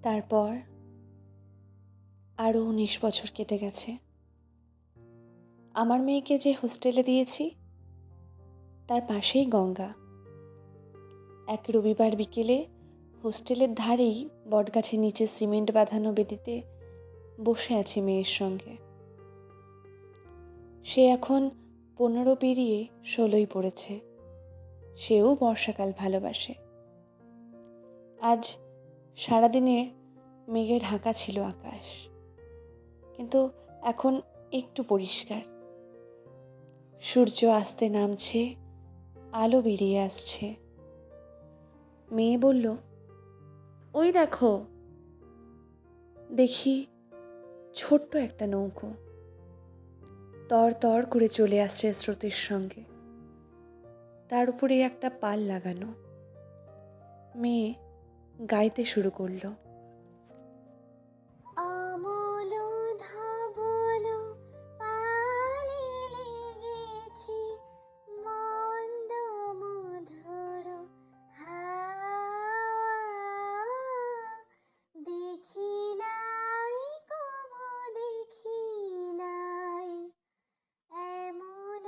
তারপর আরও ১৯ বছর কেটে গেছে। আমার মেয়েকে যে হোস্টেলে দিয়েছি তার পাশেই গঙ্গা। এক রবিবার বিকেলে হোস্টেলের ধারেই বটগাছের নিচে সিমেন্ট বাঁধানো বেদিতে বসে আছি মেয়ের সঙ্গে। সে এখন ১৫ পেরিয়ে ১৬ই পড়েছে। সেও বর্ষাকাল ভালোবাসে। আজ সারাদিনে মেঘে ঢাকা ছিল আকাশ, কিন্তু এখন একটু পরিষ্কার। সূর্য আস্তে নামছে, আলো বেরিয়ে আসছে। মেয়ে বলল, ওই দেখো। দেখি ছোট্ট একটা নৌকো তর করে চলে আসছে স্রোতের সঙ্গে। তার উপরে একটা পাল লাগানো। মেয়ে গাইতে শুরু করলো। অমল ধবল পালে লেগেছে মন্দ মধুর হাওয়া। দেখি নাই কভু দেখি নাই এমন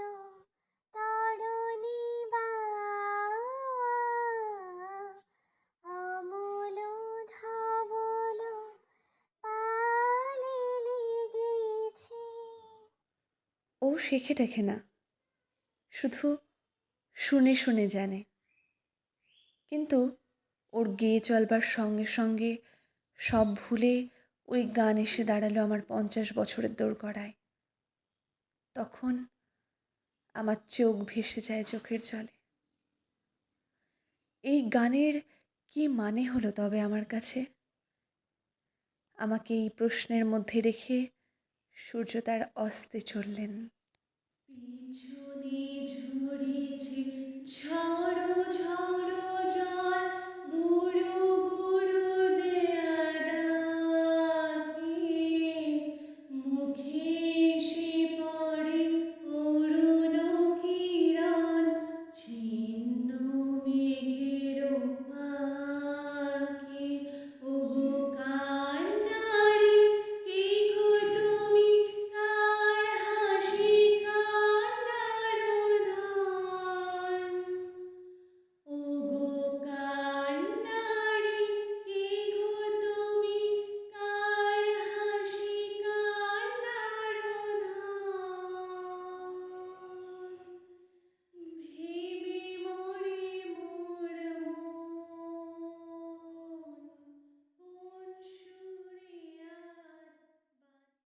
তরণী বাওয়া। অমল ধবল পালে লেগেছে। ও শেখে টেখে না, শুধু শুনে শুনে জানে। কিন্তু ওর গেয়ে চলবার সঙ্গে সঙ্গে সব ভুলে ওই গান এসে দাঁড়ালো আমার ৫০ বছরের দোরগড়ায়। তখন আমার চোখ ভেসে যায় চোখের জলে। এই গানের কি মানে হলো তবে আমার কাছে? আমাকে এই প্রশ্নের মধ্যে রেখে সূর্য তার অস্তে চললেন। পিছনে ঝরেছে ঝড় ঝড়